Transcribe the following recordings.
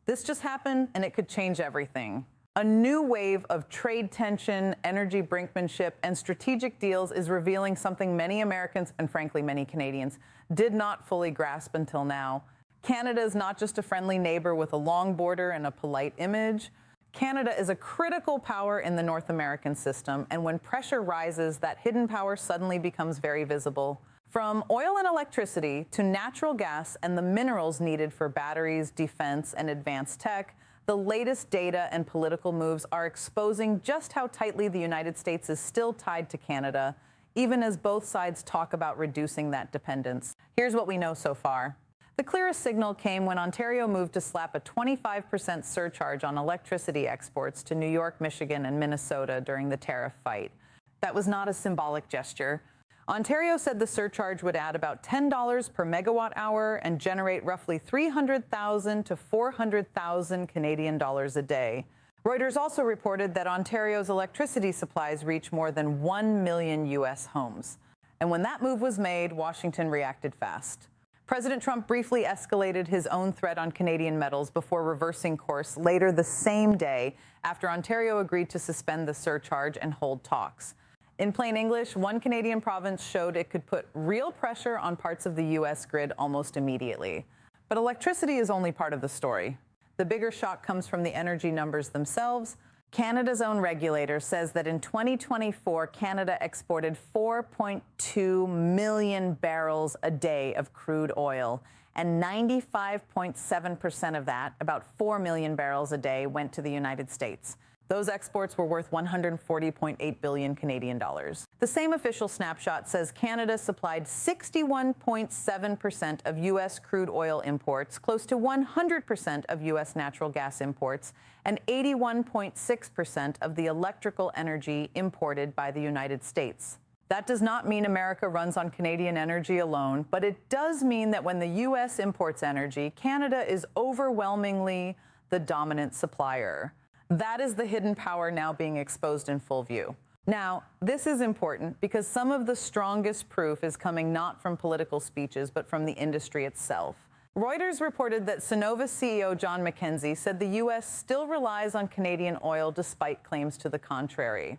This just happened, and it could change everything. A new wave of trade tension, energy brinkmanship, and strategic deals is revealing something many Americans, and frankly many Canadians, did not fully grasp until now. Canada is not just a friendly neighbor with a long border and a polite image. Canada is a critical power in the North American system, and when pressure rises, that hidden power suddenly becomes very visible. From oil and electricity to natural gas and the minerals needed for batteries, defense, and advanced tech, the latest data and political moves are exposing just how tightly the United States is still tied to Canada, even as both sides talk about reducing that dependence. Here's what we know so far. The clearest signal came when Ontario moved to slap a 25% surcharge on electricity exports to New York, Michigan, and Minnesota during the tariff fight. That was not a symbolic gesture. Ontario said the surcharge would add about $10 per megawatt hour and generate roughly 300,000 to 400,000 Canadian dollars a day. Reuters also reported that Ontario's electricity supplies reach more than 1 million U.S. homes. And when that move was made, Washington reacted fast. President Trump briefly escalated his own threat on Canadian metals before reversing course later the same day after Ontario agreed to suspend the surcharge and hold talks. In plain English, one Canadian province showed it could put real pressure on parts of the U.S. grid almost immediately. But electricity is only part of the story. The bigger shock comes from the energy numbers themselves. Canada's own regulator says that in 2024, Canada exported 4.2 million barrels a day of crude oil, and 95.7% of that, about 4 million barrels a day, went to the United States. Those exports were worth 140.8 billion Canadian dollars. The same official snapshot says Canada supplied 61.7% of U.S. crude oil imports, close to 100% of U.S. natural gas imports, and 81.6% of the electrical energy imported by the United States. That does not mean America runs on Canadian energy alone, but it does mean that when the U.S. imports energy, Canada is overwhelmingly the dominant supplier. That is the hidden power now being exposed in full view. Now, this is important because some of the strongest proof is coming not from political speeches, but from the industry itself. Reuters reported that Cenovus CEO John McKenzie said the U.S. still relies on Canadian oil despite claims to the contrary.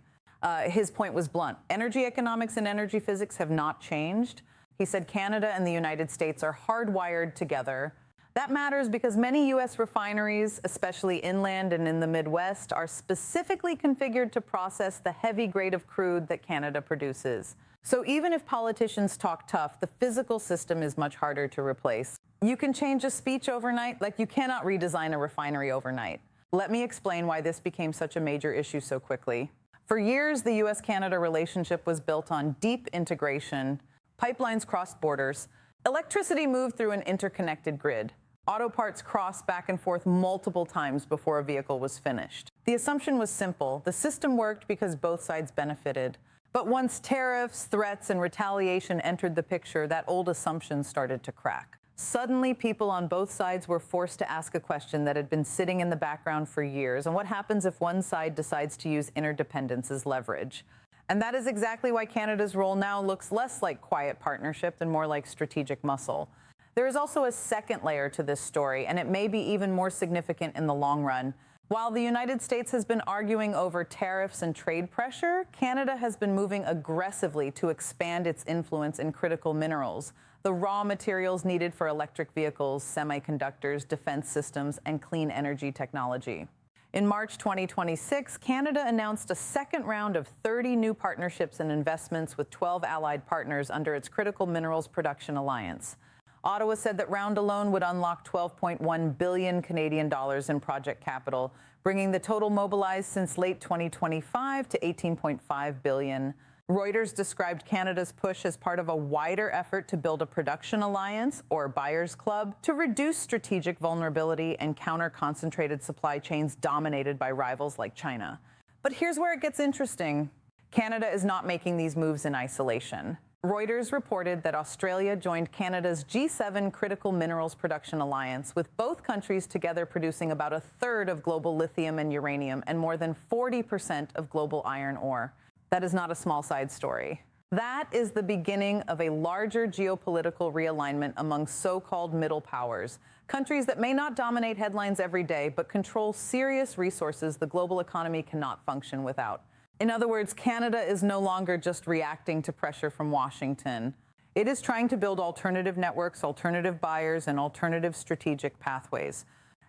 His point was blunt. Energy economics and energy physics have not changed. He said Canada and the United States are hardwired together. That matters because many U.S. refineries, especially inland and in the Midwest, are specifically configured to process the heavy grade of crude that Canada produces. So even if politicians talk tough, the physical system is much harder to replace. You can change a speech overnight, like you cannot redesign a refinery overnight. Let me explain why this became such a major issue so quickly. For years, the U.S.-Canada relationship was built on deep integration. Pipelines crossed borders. Electricity moved through an interconnected grid. Auto parts crossed back and forth multiple times before a vehicle was finished. The assumption was simple. The system worked because both sides benefited. But once tariffs, threats, and retaliation entered the picture, that old assumption started to crack. Suddenly, people on both sides were forced to ask a question that had been sitting in the background for years. And what happens if one side decides to use interdependence as leverage? And that is exactly why Canada's role now looks less like quiet partnership and more like strategic muscle. There is also a second layer to this story, and it may be even more significant in the long run. While the United States has been arguing over tariffs and trade pressure, Canada has been moving aggressively to expand its influence in critical minerals, the raw materials needed for electric vehicles, semiconductors, defense systems, and clean energy technology. In March 2026, Canada announced a second round of 30 new partnerships and investments with 12 allied partners under its Critical Minerals Production Alliance. Ottawa said that round alone would unlock 12.1 billion Canadian dollars in project capital, bringing the total mobilized since late 2025 to 18.5 billion. Reuters described Canada's push as part of a wider effort to build a production alliance, or buyers club, to reduce strategic vulnerability and counter concentrated supply chains dominated by rivals like China. But here's where it gets interesting. Canada is not making these moves in isolation. Reuters reported that Australia joined Canada's G7 Critical Minerals Production Alliance, with both countries together producing about a third of global lithium and uranium and more than 40% of global iron ore. That is not a small side story. That is the beginning of a larger geopolitical realignment among so-called middle powers, Countries that may not dominate headlines every day, but control serious resources the global economy cannot function without. In other words, Canada is no longer just reacting to pressure from Washington. It is trying to build alternative networks, alternative buyers, and alternative strategic pathways.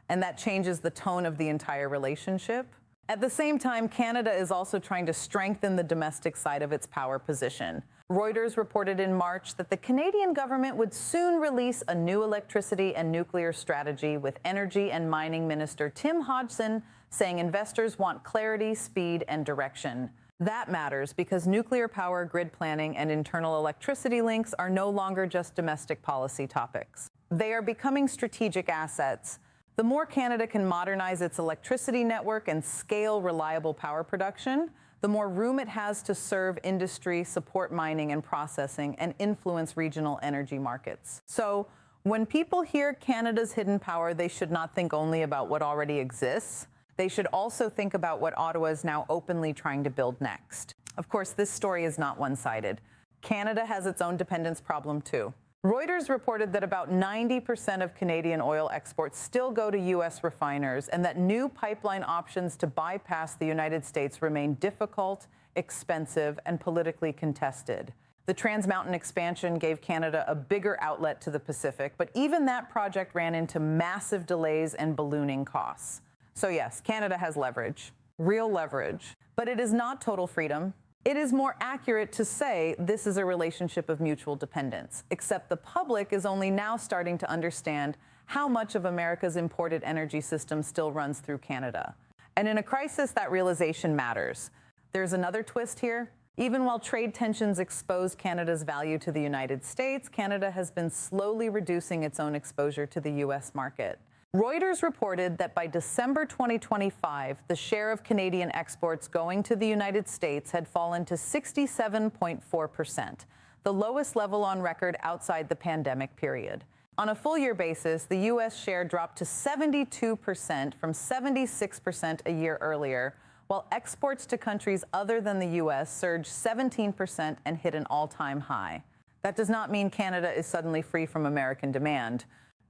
And that changes the tone of the entire relationship. At the same time, Canada is also trying to strengthen the domestic side of its power position. Reuters reported in March that the Canadian government would soon release a new electricity and nuclear strategy, with Energy and Mining Minister Tim Hodgson saying investors want clarity, speed, and direction. That matters because nuclear power, grid planning, and internal electricity links are no longer just domestic policy topics. They are becoming strategic assets. The more Canada can modernize its electricity network and scale reliable power production, the more room it has to serve industry, support mining and processing, and influence regional energy markets. So when people hear Canada's hidden power, they should not think only about what already exists. They should also think about what Ottawa is now openly trying to build next. Of course, this story is not one-sided. Canada has its own dependence problem too. Reuters reported that about 90% of Canadian oil exports still go to U.S. refiners, and that new pipeline options to bypass the United States remain difficult, expensive, and politically contested. The Trans Mountain expansion gave Canada a bigger outlet to the Pacific, but even that project ran into massive delays and ballooning costs. So yes, Canada has leverage, real leverage, but it is not total freedom. It is more accurate to say this is a relationship of mutual dependence, except the public is only now starting to understand how much of America's imported energy system still runs through Canada. And in a crisis, that realization matters. There's another twist here. Even while trade tensions expose Canada's value to the United States, Canada has been slowly reducing its own exposure to the U.S. market. Reuters reported that by December 2025, the share of Canadian exports going to the United States had fallen to 67.4%, the lowest level on record outside the pandemic period. On a full-year basis, the U.S. share dropped to 72% from 76% a year earlier, while exports to countries other than the U.S. surged 17% and hit an all-time high. That does not mean Canada is suddenly free from American demand.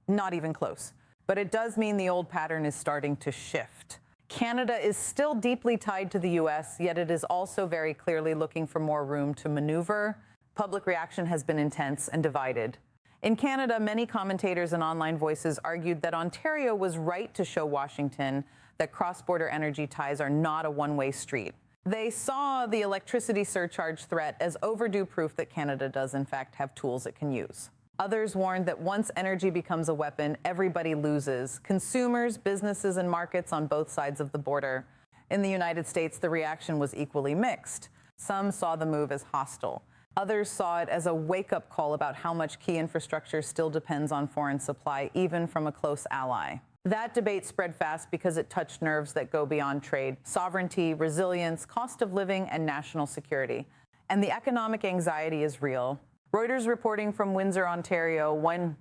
Not even close. But it does mean the old pattern is starting to shift. Canada is still deeply tied to the U.S., yet it is also very clearly looking for more room to maneuver. Public reaction has been intense and divided. In Canada, many commentators and online voices argued that Ontario was right to show Washington that cross-border energy ties are not a one-way street. They saw the electricity surcharge threat as overdue proof that Canada does, in fact, have tools it can use. Others warned that once energy becomes a weapon, everybody loses: consumers, businesses, and markets on both sides of the border. In the United States, the reaction was equally mixed. Some saw the move as hostile. Others saw it as a wake-up call about how much key infrastructure still depends on foreign supply, even from a close ally. That debate spread fast because it touched nerves that go beyond trade: sovereignty, resilience, cost of living, and national security. And the economic anxiety is real. Reuters reporting from Windsor, Ontario, one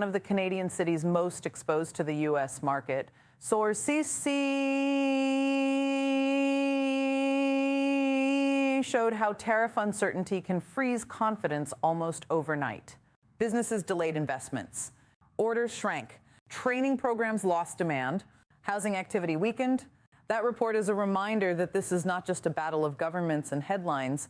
of the Canadian cities most exposed to the U.S. market. Sources showed how tariff uncertainty can freeze confidence almost overnight. Businesses delayed investments. Orders shrank. Training programs lost demand. Housing activity weakened. That report is a reminder that this is not just a battle of governments and headlines.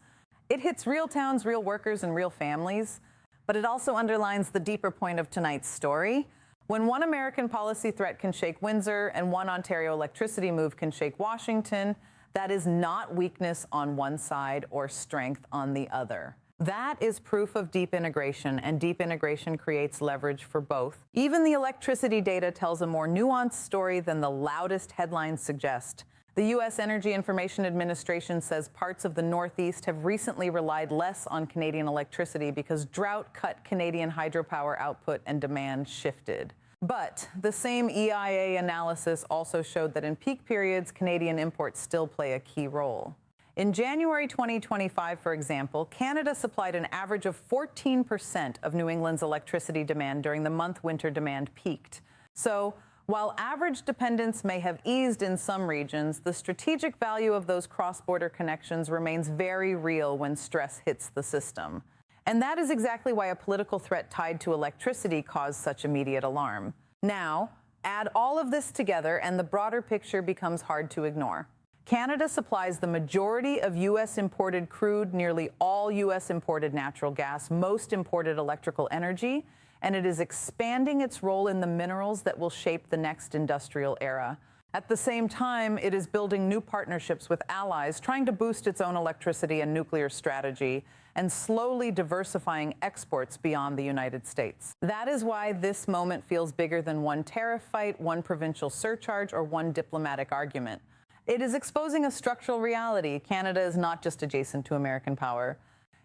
It hits real towns, real workers, and real families. But it also underlines the deeper point of tonight's story. When one American policy threat can shake Windsor and one Ontario electricity move can shake Washington, that is not weakness on one side or strength on the other. That is proof of deep integration, and deep integration creates leverage for both. Even the electricity data tells a more nuanced story than the loudest headlines suggest. The U.S. Energy Information Administration says parts of the Northeast have recently relied less on Canadian electricity because drought cut Canadian hydropower output and demand shifted. But the same EIA analysis also showed that in peak periods, Canadian imports still play a key role. In January 2025, for example, Canada supplied an average of 14% of New England's electricity demand during the month winter demand peaked. So, while average dependence may have eased in some regions, the strategic value of those cross-border connections remains very real when stress hits the system. And that is exactly why a political threat tied to electricity caused such immediate alarm. Now, add all of this together and the broader picture becomes hard to ignore. Canada supplies the majority of U.S. imported crude, nearly all U.S. imported natural gas, most imported electrical energy, and it is expanding its role in the minerals that will shape the next industrial era. At the same time, it is building new partnerships with allies, trying to boost its own electricity and nuclear strategy, and slowly diversifying exports beyond the United States. That is why this moment feels bigger than one tariff fight, one provincial surcharge, or one diplomatic argument. It is exposing a structural reality. Canada is not just adjacent to American power.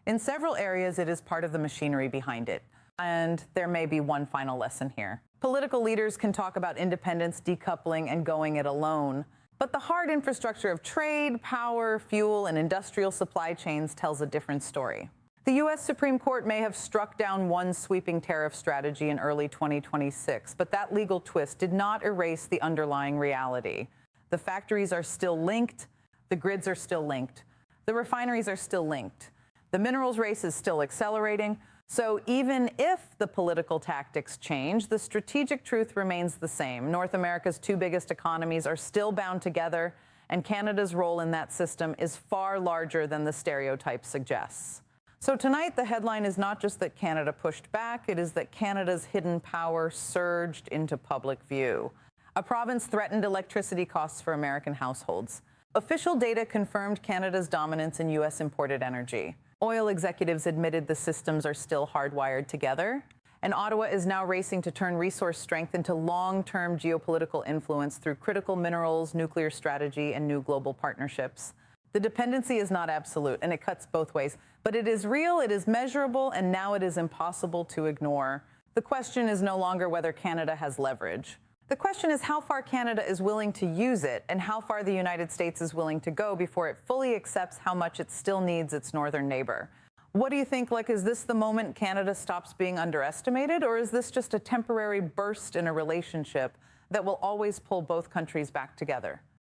In several areas, it is part of the machinery behind it. And there may be one final lesson here. Political leaders can talk about independence, decoupling, and going it alone. But the hard infrastructure of trade, power, fuel, and industrial supply chains tells a different story. The U.S. Supreme Court may have struck down one sweeping tariff strategy in early 2026, but that legal twist did not erase the underlying reality. The factories are still linked, the grids are still linked, the refineries are still linked. The minerals race is still accelerating. So even if the political tactics change, the strategic truth remains the same. North America's two biggest economies are still bound together, and Canada's role in that system is far larger than the stereotype suggests. So tonight, the headline is not just that Canada pushed back, it is that Canada's hidden power surged into public view. A province threatened electricity costs for American households. Official data confirmed Canada's dominance in U.S. imported energy. Oil executives admitted the systems are still hardwired together, and Ottawa is now racing to turn resource strength into long-term geopolitical influence through critical minerals, nuclear strategy, and new global partnerships. The dependency is not absolute, and it cuts both ways, but it is real, it is measurable, and now it is impossible to ignore. The question is no longer whether Canada has leverage. The question is how far Canada is willing to use it and how far the United States is willing to go before it fully accepts how much it still needs its northern neighbor. What do you think? Is this the moment Canada stops being underestimated, or is this just a temporary burst in a relationship that will always pull both countries back together?